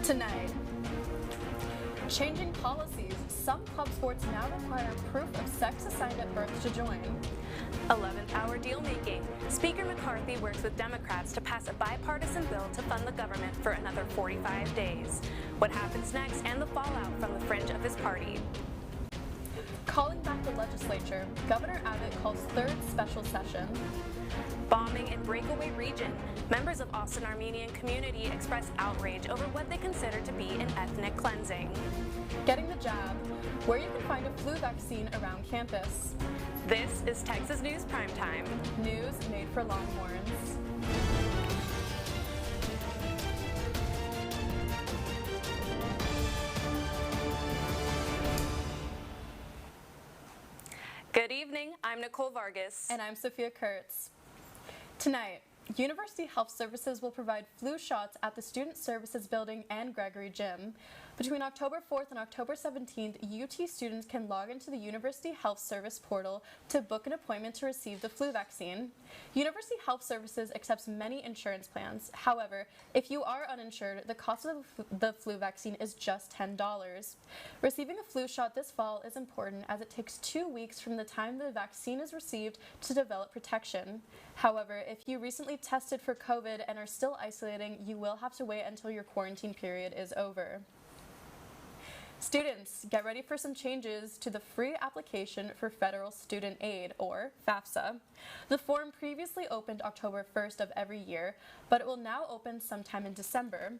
Tonight, changing policies. Some club sports now require proof of sex assigned at birth to join. 11th hour deal making. Speaker McCarthy works with Democrats to pass a bipartisan bill to fund the government for another 45 days. What happens next and the fallout from the fringe of his party. Calling back the legislature, Governor Abbott calls third special session. Bombing in breakaway region. Members of Austin Armenian community express outrage over what they consider to be an ethnic cleansing. Getting the jab, where you can find a flu vaccine around campus. This is Texas News Primetime. News made for Longhorns. Good evening, I'm Nicole Vargas. And I'm Sophia Kurz. Tonight, University Health Services will provide flu shots at the Student Services Building and Gregory Gym. Between October 4th and October 17th, UT students can log into the University Health Service portal to book an appointment to receive the flu vaccine. University Health Services accepts many insurance plans. However, if you are uninsured, the cost of the flu vaccine is just $10. Receiving a flu shot this fall is important as it takes 2 weeks from the time the vaccine is received to develop protection. However, if you recently tested for COVID and are still isolating, you will have to wait until your quarantine period is over. Students, get ready for some changes to the free application for federal student aid, or FAFSA. The form previously opened October 1st of every year, but it will now open sometime in December.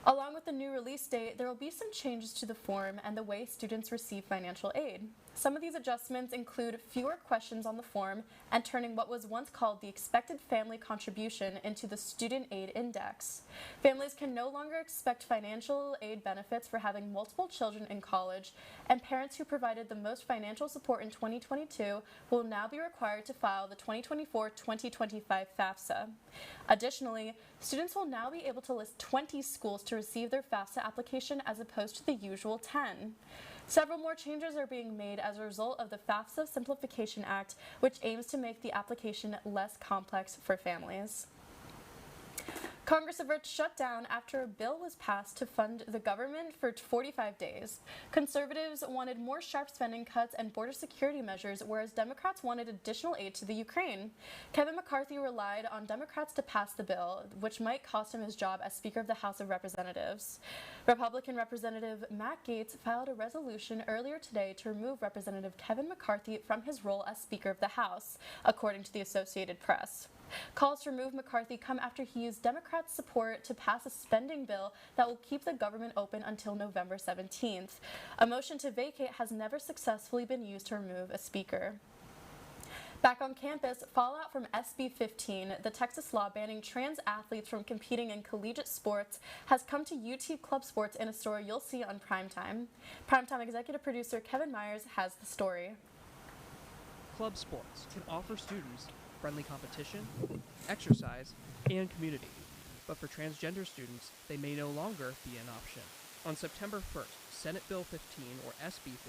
Along with the new release date, there will be some changes to the form and the way students receive financial aid. Some of these adjustments include fewer questions on the form and turning what was once called the expected family contribution into the student aid index. Families can no longer expect financial aid benefits for having multiple children in college, and parents who provided the most financial support in 2022 will now be required to file the 2024-2025 FAFSA. Additionally, students will now be able to list 20 schools to receive their FAFSA application as opposed to the usual 10. Several more changes are being made as a result of the FAFSA Simplification Act, which aims to make the application less complex for families. Congress averts shutdown after a bill was passed to fund the government for 45 days. Conservatives wanted more sharp spending cuts and border security measures, whereas Democrats wanted additional aid to the Ukraine. Kevin McCarthy relied on Democrats to pass the bill, which might cost him his job as Speaker of the House of Representatives. Republican Representative Matt Gaetz filed a resolution earlier today to remove Representative Kevin McCarthy from his role as Speaker of the House, according to the Associated Press. Calls to remove McCarthy come after he used Democrats' support to pass a spending bill that will keep the government open until November 17th. A motion to vacate has never successfully been used to remove a speaker. Back on campus, fallout from SB 15, the Texas law banning trans athletes from competing in collegiate sports, has come to UT Club Sports in a story you'll see on Primetime. Primetime executive producer Kevin Myers has the story. Club sports can offer students friendly competition, exercise, and community. But for transgender students, they may no longer be an option. On September 1st, Senate Bill 15, or SB 15,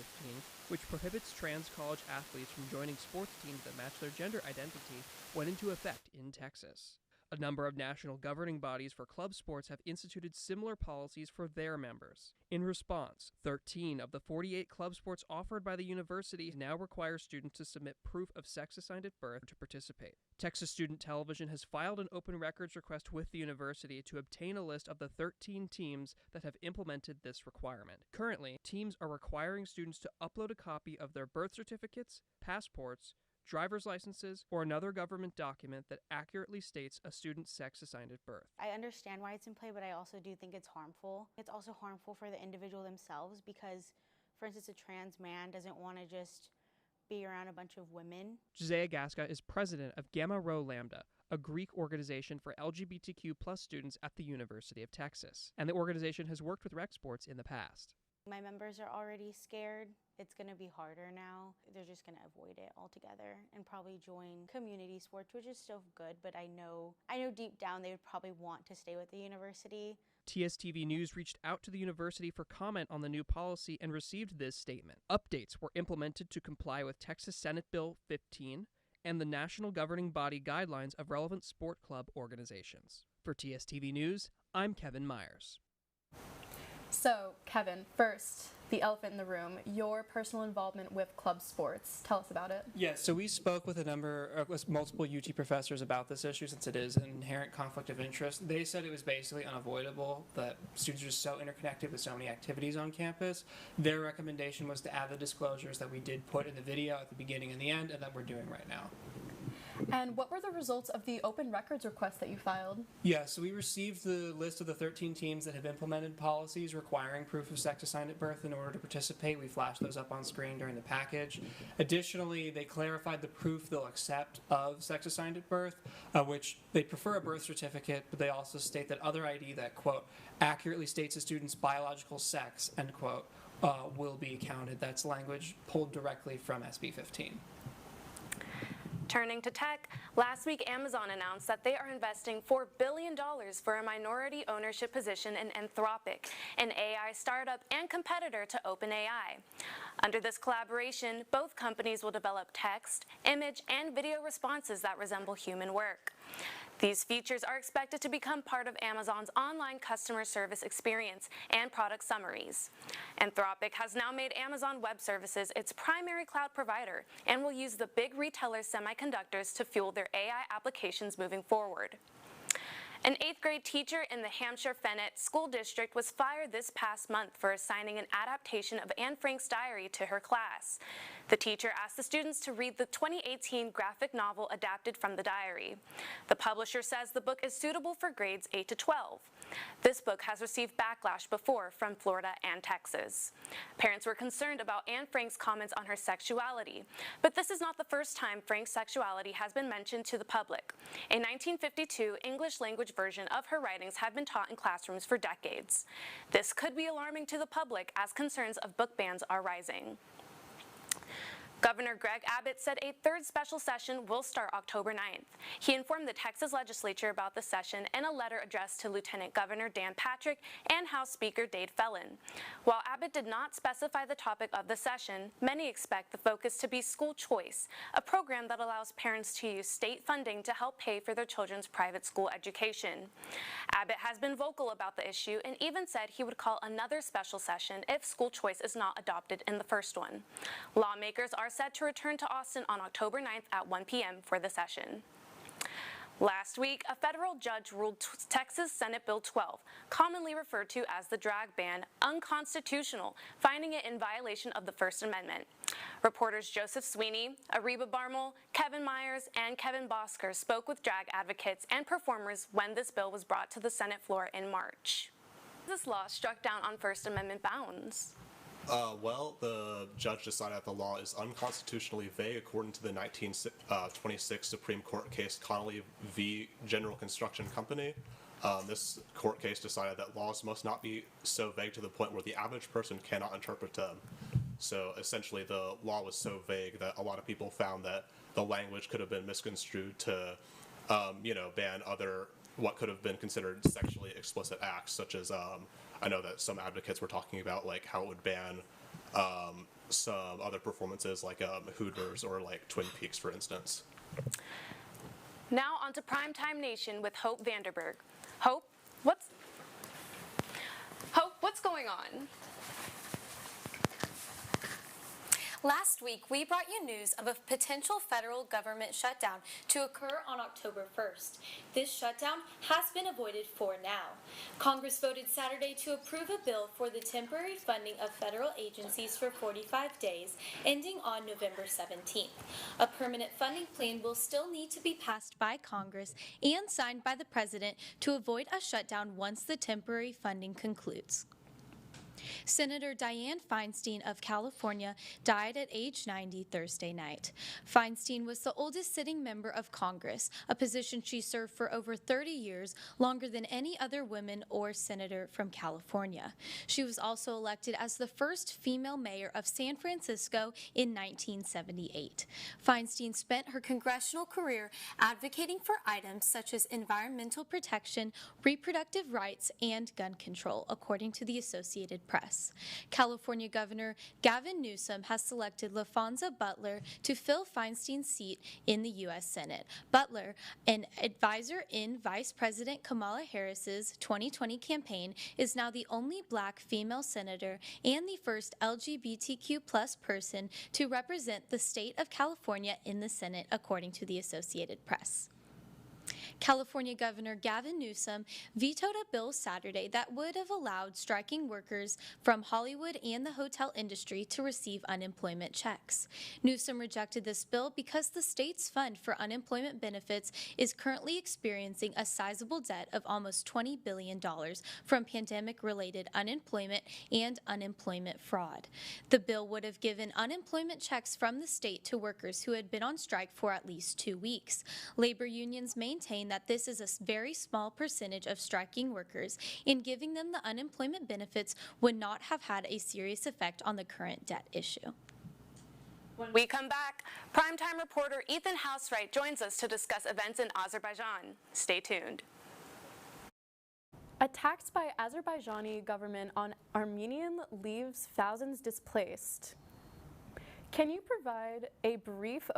which prohibits trans college athletes from joining sports teams that match their gender identity, went into effect in Texas. A number of national governing bodies for club sports have instituted similar policies for their members. In response, 13 of the 48 club sports offered by the university now require students to submit proof of sex assigned at birth to participate. Texas Student Television has filed an open records request with the university to obtain a list of the 13 teams that have implemented this requirement. Currently, teams are requiring students to upload a copy of their birth certificates, passports, driver's licenses, or another government document that accurately states a student's sex assigned at birth. I understand why it's in play, but I also do think it's harmful. It's also harmful for the individual themselves because, for instance, a trans man doesn't want to just be around a bunch of women. Josiah Gasca is president of Gamma Rho Lambda, a Greek organization for LGBTQ+ students at the University of Texas, and the organization has worked with RecSports in the past. My members are already scared. It's going to be harder now. They're just going to avoid it altogether and probably join community sports, which is still good, but I know deep down they would probably want to stay with the university. tstvnews reached out to the university for comment on the new policy and received this statement. Updates were implemented to comply with Texas Senate Bill 15 and the national governing body guidelines of relevant sport club organizations. For TSTV News, I'm Kevin Myers. So, Kevin, first, the elephant in the room, your personal involvement with club sports. Tell us about it. Yeah, so we spoke with multiple UT professors about this issue since it is an inherent conflict of interest. They said it was basically unavoidable that students are just so interconnected with so many activities on campus. Their recommendation was to add the disclosures that we did put in the video at the beginning and the end and that we're doing right now. And what were the results of the open records request that you filed? Yeah, so we received the list of the 13 teams that have implemented policies requiring proof of sex assigned at birth in order to participate. We flashed those up on screen during the package. Additionally, they clarified the proof they'll accept of sex assigned at birth, which they prefer a birth certificate, but they also state that other ID that, quote, accurately states a student's biological sex, end quote, will be counted. That's language pulled directly from SB 15. Turning to tech, last week Amazon announced that they are investing $4 billion for a minority ownership position in Anthropic, an AI startup and competitor to OpenAI. Under this collaboration, both companies will develop text, image, and video responses that resemble human work. These features are expected to become part of Amazon's online customer service experience and product summaries. Anthropic has now made Amazon Web Services its primary cloud provider and will use the big retailer's semiconductors to fuel their AI applications moving forward. An 8th grade teacher in the Hampshire Fennet School District was fired this past month for assigning an adaptation of Anne Frank's diary to her class. The teacher asked the students to read the 2018 graphic novel adapted from the diary. The publisher says the book is suitable for grades 8 to 12. This book has received backlash before from Florida and Texas. Parents were concerned about Anne Frank's comments on her sexuality, but this is not the first time Frank's sexuality has been mentioned to the public. A 1952 English language version of her writings have been taught in classrooms for decades. This could be alarming to the public as concerns of book bans are rising. Governor Greg Abbott said a third special session will start October 9th. He informed the Texas legislature about the session in a letter addressed to Lieutenant Governor Dan Patrick and House Speaker Dade Phelan. While Abbott did not specify the topic of the session, many expect the focus to be school choice, a program that allows parents to use state funding to help pay for their children's private school education. Abbott has been vocal about the issue and even said he would call another special session if school choice is not adopted in the first one. Lawmakers are set to return to Austin on October 9th at 1 p.m. for the session. Last week, a federal judge ruled Texas Senate Bill 12, commonly referred to as the drag ban, unconstitutional, finding it in violation of the First Amendment. Reporters Joseph Sweeney, Ariba Barmel, Kevin Myers, and Kevin Bosker spoke with drag advocates and performers when this bill was brought to the Senate floor in March. This law struck down on First Amendment bounds. Well, the judge decided that the law is unconstitutionally vague according to the 1926 Supreme Court case Connolly v. General Construction Company. This court case decided that laws must not be so vague to the point where the average person cannot interpret them. So essentially the law was so vague that a lot of people found that the language could have been misconstrued to, ban other what could have been considered sexually explicit acts, such as I know that some advocates were talking about like how it would ban some other performances like Hooters or like Twin Peaks, for instance. Now on to Primetime Nation with Hope Vanderberg. Hope, what's going on? Last week, we brought you news of a potential federal government shutdown to occur on October 1st. This shutdown has been avoided for now. Congress voted Saturday to approve a bill for the temporary funding of federal agencies for 45 days, ending on November 17th. A permanent funding plan will still need to be passed by Congress and signed by the President to avoid a shutdown once the temporary funding concludes. Senator Dianne Feinstein of California died at age 90 Thursday night. Feinstein was the oldest sitting member of Congress, a position she served for over 30 years, longer than any other woman or senator from California. She was also elected as the first female mayor of San Francisco in 1978. Feinstein spent her congressional career advocating for items such as environmental protection, reproductive rights, and gun control, according to the Associated Press. press. California Governor Gavin Newsom has selected LaFonza Butler to fill Feinstein's seat in the U.S. Senate. Butler, an advisor in Vice President Kamala Harris's 2020 campaign, is now the only black female senator and the first LGBTQ+ person to represent the state of California in the Senate, according to the Associated Press. California Governor Gavin Newsom vetoed a bill Saturday that would have allowed striking workers from Hollywood and the hotel industry to receive unemployment checks. Newsom rejected this bill because the state's fund for unemployment benefits is currently experiencing a sizable debt of almost $20 billion from pandemic-related unemployment and unemployment fraud. The bill would have given unemployment checks from the state to workers who had been on strike for at least 2 weeks. Labor unions maintain that this is a very small percentage of striking workers, and giving them the unemployment benefits would not have had a serious effect on the current debt issue. When we come back, primetime reporter Ethan Housewright joins us to discuss events in Azerbaijan. Stay tuned. Attacks by Azerbaijani government on Armenian leaves thousands displaced. Can you provide a brief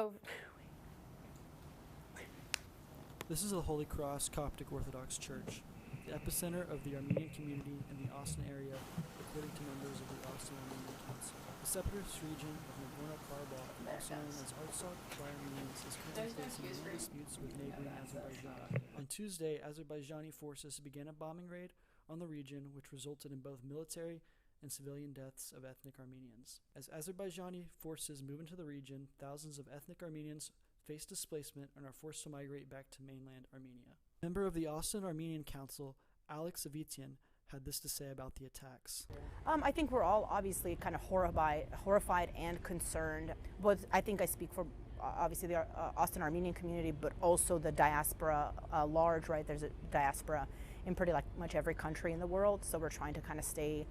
This is the Holy Cross Coptic Orthodox Church, the epicenter of the Armenian community in the Austin area, according to members of the Austin Armenian Council. The separatist region of Nagorno-Karabakh, also known as Artsakh by Armenians, is currently facing many disputes with neighboring Azerbaijan. On Tuesday, Azerbaijani forces began a bombing raid on the region, which resulted in both military and civilian deaths of ethnic Armenians. As Azerbaijani forces move into the region, thousands of ethnic Armenians face displacement and are forced to migrate back to mainland Armenia. A member of the Austin Armenian Council, Alex Avitian, had this to say about the attacks. I think we're all obviously kind of horrified and concerned. But I think I speak for obviously the Austin Armenian community, but also the diaspora large, right? There's a diaspora in pretty much every country in the world, so we're trying to kind of stay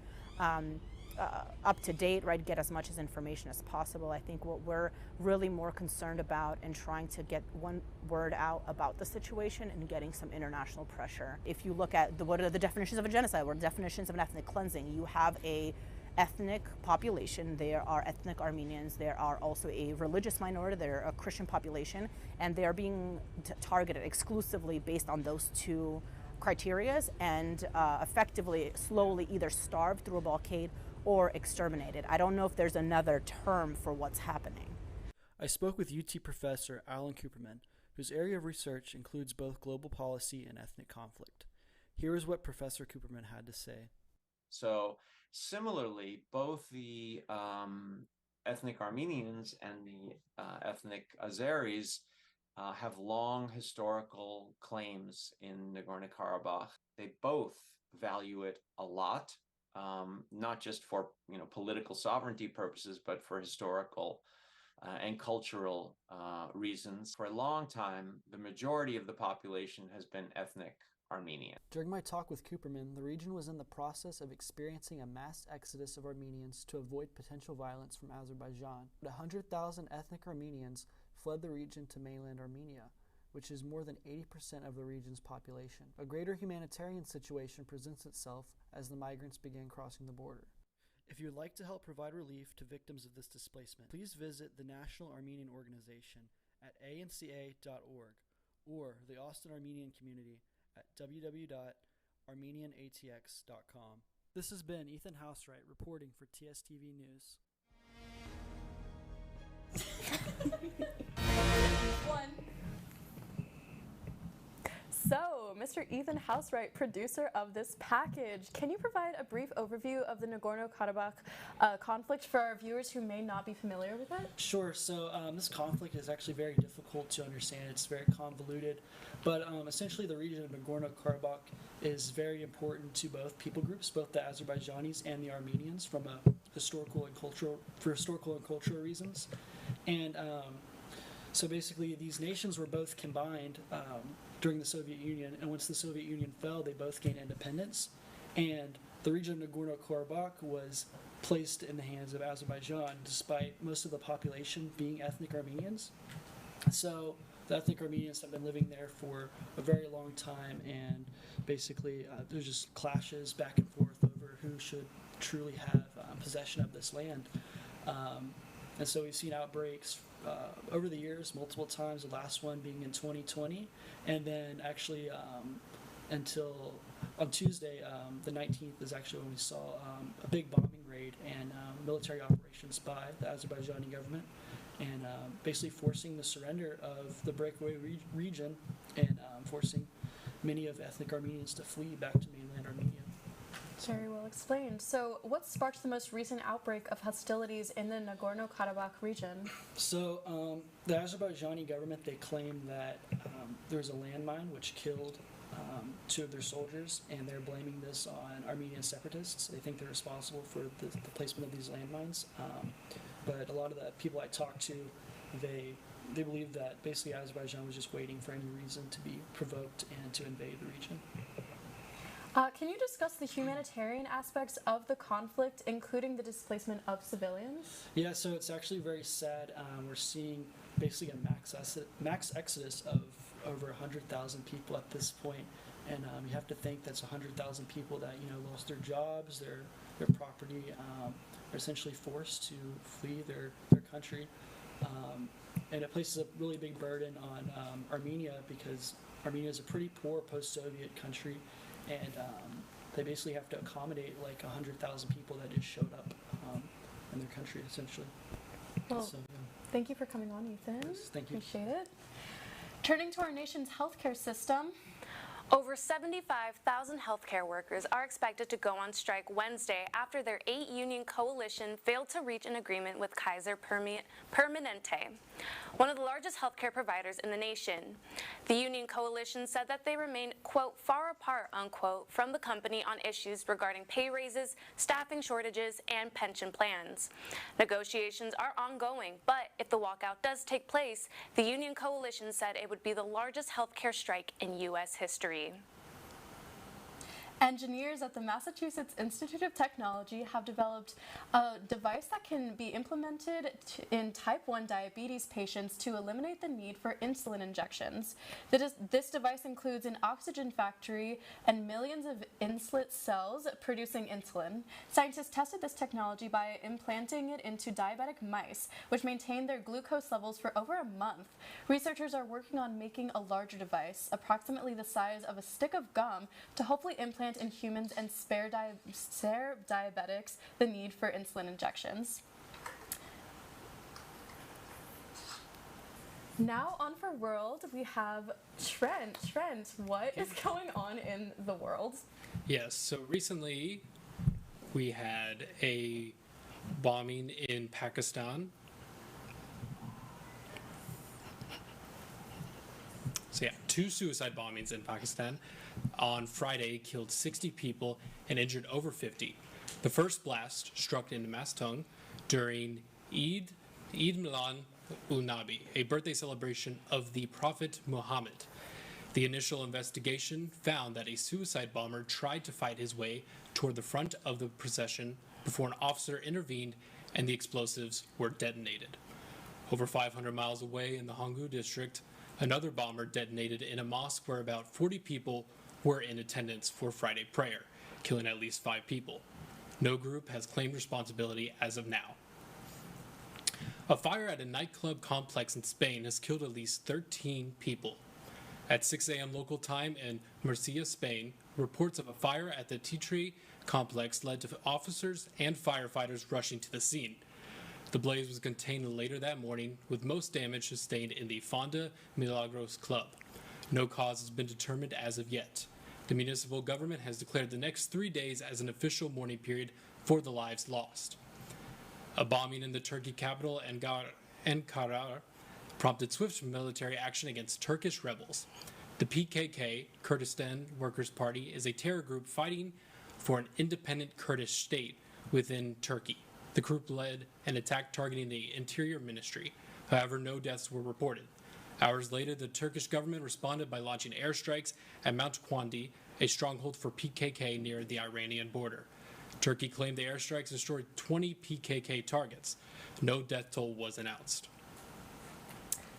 up to date, right? Get as much as information as possible. I think what we're really more concerned about and trying to get one word out about the situation and getting some international pressure. If you look at what are the definitions of a genocide, what are the definitions of an ethnic cleansing, you have a ethnic population. There are ethnic Armenians. There are also a religious minority. There are a Christian population, and they are being targeted exclusively based on those two criterias and effectively, slowly either starved through a blockade or exterminated. I don't know if there's another term for what's happening. I spoke with UT professor Alan Cooperman, whose area of research includes both global policy and ethnic conflict. Here is what Professor Cooperman had to say. So similarly, both the ethnic Armenians and the ethnic Azeris have long historical claims in Nagorno-Karabakh. They both value it a lot. Not just for political sovereignty purposes, but for historical and cultural reasons. For a long time, the majority of the population has been ethnic Armenian. During my talk with Cooperman, the region was in the process of experiencing a mass exodus of Armenians to avoid potential violence from Azerbaijan. 100,000 ethnic Armenians fled the region to mainland Armenia, which is more than 80% of the region's population. A greater humanitarian situation presents itself as the migrants began crossing the border. If you would like to help provide relief to victims of this displacement, please visit the National Armenian Organization at anca.org or the Austin Armenian Community at www.armenianatx.com. This has been Ethan Housewright reporting for tstvnews. So, Mr. Ethan Housewright, producer of this package, can you provide a brief overview of the Nagorno-Karabakh conflict for our viewers who may not be familiar with it? Sure. So this conflict is actually very difficult to understand. It's very convoluted, but essentially the region of Nagorno-Karabakh is very important to both people groups, both the Azerbaijanis and the Armenians, from a historical and cultural reasons. And so basically these nations were both combined during the Soviet Union, and once the Soviet Union fell, they both gained independence, and the region of Nagorno-Karabakh was placed in the hands of Azerbaijan, despite most of the population being ethnic Armenians. So the ethnic Armenians have been living there for a very long time, and basically there's just clashes back and forth over who should truly have possession of this land. And so we've seen outbreaks over the years multiple times, the last one being in 2020, and then actually until on Tuesday, the 19th, is actually when we saw a big bombing raid and military operations by the Azerbaijani government, and basically forcing the surrender of the breakaway region and forcing many of ethnic Armenians to flee back to mainland Armenia. Very well explained. So, what sparked the most recent outbreak of hostilities in the Nagorno-Karabakh region? So, the Azerbaijani government, they claim that there was a landmine which killed 2 of their soldiers, and they're blaming this on Armenian separatists. They think they're responsible for the placement of these landmines. But a lot of the people I talked to, they believe that basically Azerbaijan was just waiting for any reason to be provoked and to invade the region. Can you discuss the humanitarian aspects of the conflict, including the displacement of civilians? Yeah, so it's actually very sad. We're seeing basically a max exodus of over 100,000 people at this point, and you have to think that's 100,000 people that lost their jobs, their property, are essentially forced to flee their country, and it places a really big burden on Armenia, because Armenia is a pretty poor post-Soviet country. And they basically have to accommodate like 100,000 people that just showed up in their country, essentially. Well, so, yeah. Thank you for coming on, Ethan. Yes, thank you. Appreciate it. Turning to our nation's healthcare system. Over 75,000 healthcare workers are expected to go on strike Wednesday after their 8-union coalition failed to reach an agreement with Kaiser Permanente, one of the largest healthcare providers in the nation. The union coalition said that they remain, quote, far apart, unquote, from the company on issues regarding pay raises, staffing shortages, and pension plans. Negotiations are ongoing, but if the walkout does take place, the union coalition said it would be the largest healthcare strike in U.S. history. Engineers at the Massachusetts Institute of Technology have developed a device that can be implemented in type 1 diabetes patients to eliminate the need for insulin injections. This device includes an oxygen factory and millions of inslet cells producing insulin. Scientists tested this technology by implanting it into diabetic mice, which maintained their glucose levels for over a month. Researchers are working on making a larger device, approximately the size of a stick of gum, to hopefully implant in humans and spare diabetics the need for insulin injections. Now on for World, we have Trent. Trent, what is going on in the world? Yes, so recently we had a bombing in Pakistan. So yeah, 2 suicide bombings in Pakistan on Friday killed 60 people and injured over 50. The first blast struck in Maston during Eid Milan-ul-Nabi, a birthday celebration of the Prophet Muhammad. The initial investigation found that a suicide bomber tried to fight his way toward the front of the procession before an officer intervened and the explosives were detonated. Over 500 miles away in the Hangu district, another bomber detonated in a mosque where about 40 people were in attendance for Friday prayer, killing at least 5 people. No group has claimed responsibility as of now. A fire at a nightclub complex in Spain has killed at least 13 people. At 6 a.m. local time in Murcia, Spain, reports of a fire at the T-Tree complex led to officers and firefighters rushing to the scene. The blaze was contained later that morning, with most damage sustained in the Fonda Milagros Club. No cause has been determined as of yet. The municipal government has declared the next 3 days as an official mourning period for the lives lost. A bombing in the Turkey capital, Ankara, prompted swift military action against Turkish rebels. The PKK, Kurdistan Workers' Party, is a terror group fighting for an independent Kurdish state within Turkey. The group led an attack targeting the Interior Ministry. However, no deaths were reported. Hours later, the Turkish government responded by launching airstrikes at Mount Kwandi, a stronghold for PKK near the Iranian border. Turkey claimed the airstrikes destroyed 20 PKK targets. No death toll was announced.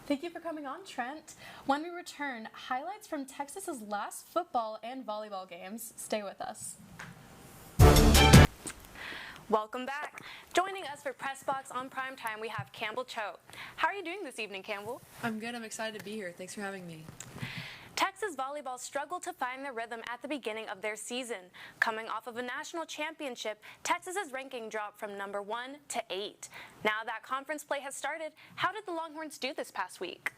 Thank you for coming on, Trent. When we return, highlights from Texas's last football and volleyball games. Stay with us. Welcome back. Joining us for Press Box on Primetime, we have Campbell Cho. How are you doing this evening, Campbell? I'm good. I'm excited to be here. Thanks for having me. Texas volleyball struggled to find their rhythm at the beginning of their season. Coming off of a national championship, Texas's ranking dropped from number 1 to 8. Now that conference play has started, how did the Longhorns do this past week?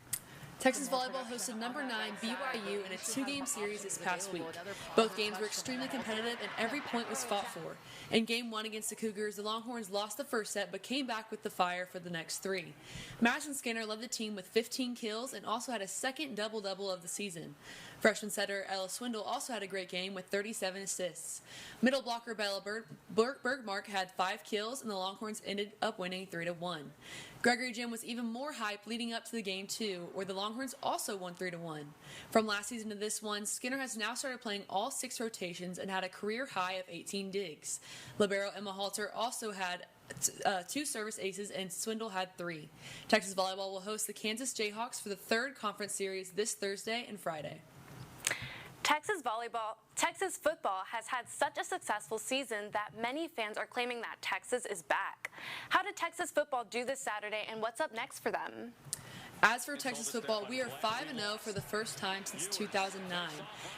Texas volleyball hosted number 9 BYU in a 2-game series this past week. Both games were extremely competitive and every point was fought for. In Game 1 against the Cougars, the Longhorns lost the first set but came back with the fire for the next 3. Madison Skinner led the team with 15 kills and also had a second double-double of the season. Freshman setter Ella Swindle also had a great game with 37 assists. Middle blocker Bella Bergmark had 5 kills and the Longhorns ended up winning 3-1. Gregory Jim was even more hype leading up to the game 2, where the Longhorns also won 3-1. From last season to this one, Skinner has now started playing all 6 rotations and had a career high of 18 digs. Libero Emma Halter also had 2 service aces and Swindle had 3. Texas volleyball will host the Kansas Jayhawks for the 3rd conference series this Thursday and Friday. Texas football has had such a successful season that many fans are claiming that Texas is back. How did Texas football do this Saturday, and what's up next for them? As for Texas football, we are 5-0 for the first time since 2009.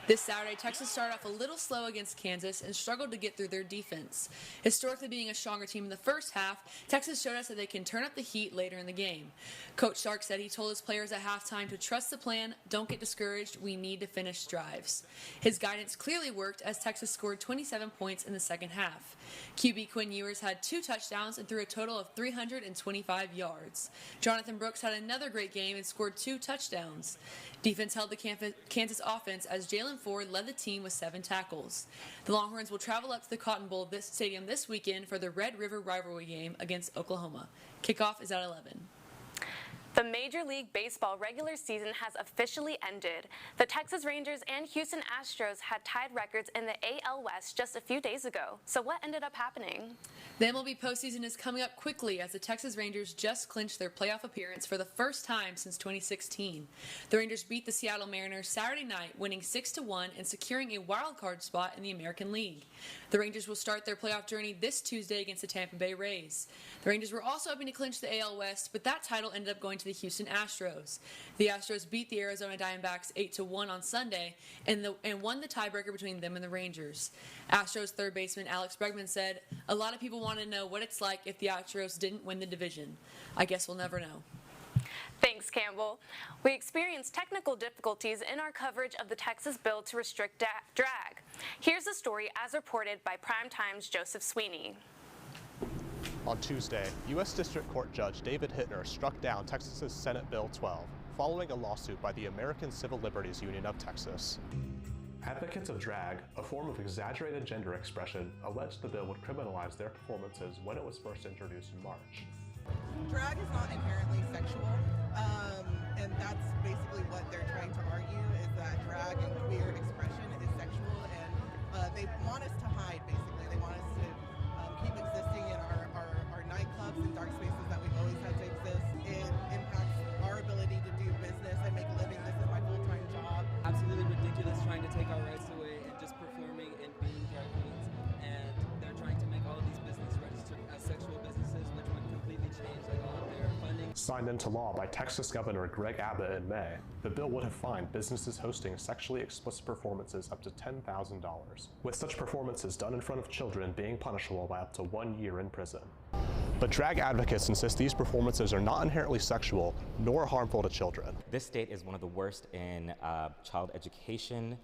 This Saturday, Texas started off a little slow against Kansas and struggled to get through their defense. Historically being a stronger team in the first half, Texas showed us that they can turn up the heat later in the game. Coach Stark said he told his players at halftime to trust the plan, don't get discouraged, we need to finish drives. His guidance clearly worked as Texas scored 27 points in the second half. QB Quinn Ewers had 2 touchdowns and threw a total of 325 yards. Jonathan Brooks had another great game and scored 2 touchdowns. Defense held the Kansas offense as Jalen Ford led the team with 7 tackles. The Longhorns will travel up to the Cotton Bowl Stadium this weekend for the Red River rivalry game against Oklahoma. Kickoff is at 11. The Major League Baseball regular season has officially ended. The Texas Rangers and Houston Astros had tied records in the AL West just a few days ago. So what ended up happening? The MLB postseason is coming up quickly as the Texas Rangers just clinched their playoff appearance for the first time since 2016. The Rangers beat the Seattle Mariners Saturday night, winning 6-1 and securing a wild card spot in the American League. The Rangers will start their playoff journey this Tuesday against the Tampa Bay Rays. The Rangers were also hoping to clinch the AL West, but that title ended up going to the Houston Astros. The Astros beat the Arizona Diamondbacks 8-1 on Sunday and won the tiebreaker between them and the Rangers. Astros third baseman Alex Bregman said, "A lot of people want to know what it's like if the Astros didn't win the division. I guess we'll never know." Thanks, Campbell. We experienced technical difficulties in our coverage of the Texas bill to restrict drag. Here's the story as reported by Primetime's Joseph Sweeney. On Tuesday, U.S. District Court Judge David Hittner struck down Texas's Senate Bill 12, following a lawsuit by the American Civil Liberties Union of Texas. Advocates of drag, a form of exaggerated gender expression, alleged the bill would criminalize their performances when it was first introduced in March. Drag is not inherently sexual, and that's basically what they're trying to argue, is that drag and queer expression is sexual, and they want us to hide, basically. They want us to keep existing in our nightclubs and dark spaces that we've always had to exist. It impacts our ability to do business and make a living. This is my full-time job. Absolutely ridiculous trying to take our rights away and just performing and being drag queens, and they're trying to make all of these businesses registered as sexual businesses, which would completely change all of their funding. Signed into law by Texas Governor Greg Abbott in May, the bill would have fined businesses hosting sexually explicit performances up to $10,000, with such performances done in front of children being punishable by up to 1 year in prison. But drag advocates insist these performances are not inherently sexual nor harmful to children. This state is one of the worst in child education,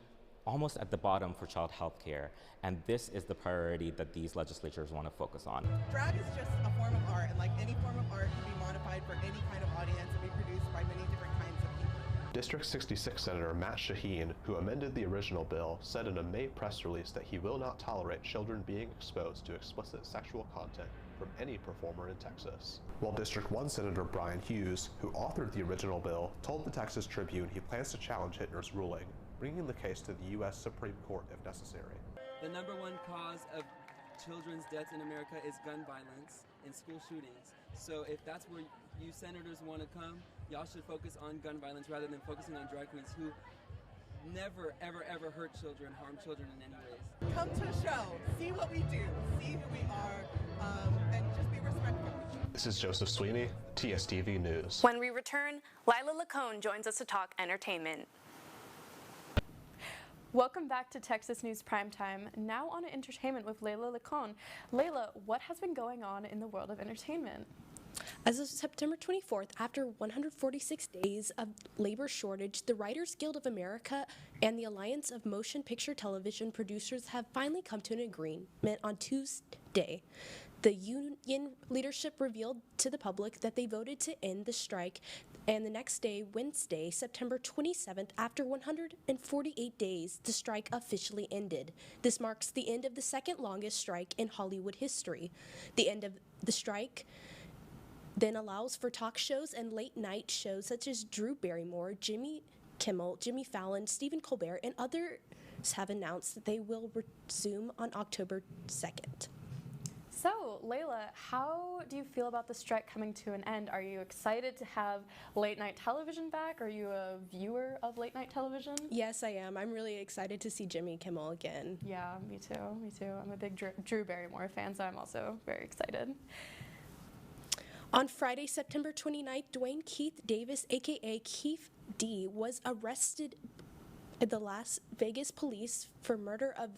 almost at the bottom for child health care, and this is the priority that these legislatures want to focus on. Drag is just a form of art, and like any form of art can be modified for any kind of audience and be produced by many different kinds of people. District 66 Senator Matt Shaheen, who amended the original bill, said in a May press release that he will not tolerate children being exposed to explicit sexual content from any performer in Texas. While District 1 Senator Brian Hughes, who authored the original bill, told the Texas Tribune he plans to challenge Hittner's ruling, bringing the case to the U.S. Supreme Court if necessary. The #1 cause of children's deaths in America is gun violence and school shootings. So if that's where you senators want to come, y'all should focus on gun violence rather than focusing on drag queens who never, ever, ever hurt children, harm children in any ways. come to the show, see what we do, see who we are, and just be respectful. This is Joseph Sweeney, TSTV News. When we return, Lila Lacone joins us to talk entertainment. Welcome back to Texas News Primetime. Now on to entertainment with Layla Lacone. Layla, what has been going on in the world of entertainment? As of September 24th, after 146 days of labor shortage, the Writers Guild of America and the Alliance of Motion Picture Television Producers have finally come to an agreement on Tuesday. The union leadership revealed to the public that they voted to end the strike, and the next day, Wednesday, September 27th, after 148 days, the strike officially ended. This marks the end of the second longest strike in Hollywood history. The end of the strike then allows for talk shows and late-night shows such as Drew Barrymore, Jimmy Kimmel, Jimmy Fallon, Stephen Colbert, and others have announced that they will resume on October 2nd. So, Layla, how do you feel about the strike coming to an end? Are you excited to have late-night television back? Are you a viewer of late-night television? Yes, I am. I'm really excited to see Jimmy Kimmel again. Yeah, me too. Me too. I'm a big Drew Barrymore fan, so I'm also very excited. On Friday, September 29th, Dwayne Keith Davis, a.k.a. Keith D., was arrested at the Las Vegas police for murder of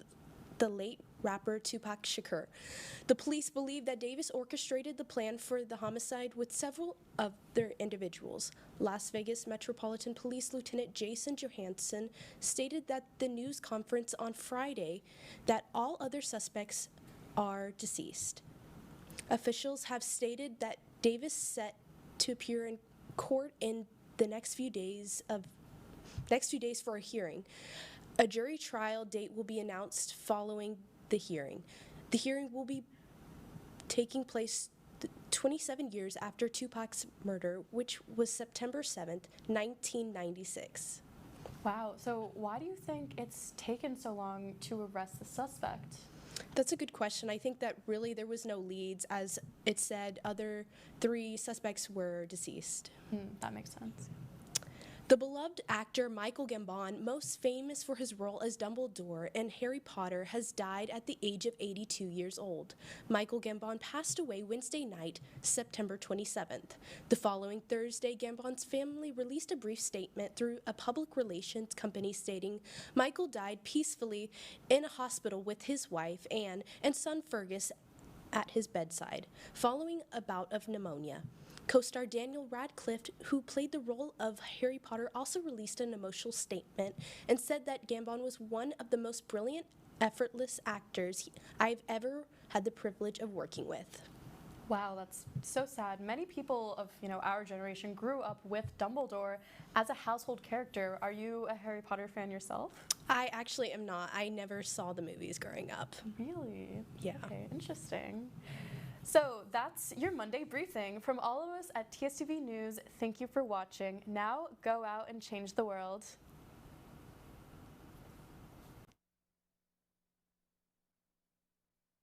the late rapper Tupac Shakur. The police believe that Davis orchestrated the plan for the homicide with several other individuals. Las Vegas Metropolitan Police Lieutenant Jason Johansson stated that the news conference on Friday that all other suspects are deceased. Officials have stated that Davis set to appear in court in the next few days for a hearing. A jury trial date will be announced following the hearing. The hearing will be taking place 27 years after Tupac's murder, which was September 7th, 1996. Wow, so why do you think it's taken so long to arrest the suspect? That's a good question. I think that really there was no leads. As it said, other 3 suspects were deceased. That makes sense. The beloved actor Michael Gambon, most famous for his role as Dumbledore in Harry Potter, has died at the age of 82 years old. Michael Gambon passed away Wednesday night, September 27th. The following Thursday, Gambon's family released a brief statement through a public relations company stating Michael died peacefully in a hospital with his wife, Anne, and son Fergus at his bedside, following a bout of pneumonia. Co-star Daniel Radcliffe, who played the role of Harry Potter, also released an emotional statement and said that Gambon was one of the most brilliant, effortless actors I've ever had the privilege of working with. Wow, that's so sad. Many people of our generation grew up with Dumbledore as a household character. Are you a Harry Potter fan yourself? I actually am not. I never saw the movies growing up. Really? Yeah. Okay, interesting. So that's your Monday briefing. From all of us at TSTV News, thank you for watching. Now go out and change the world.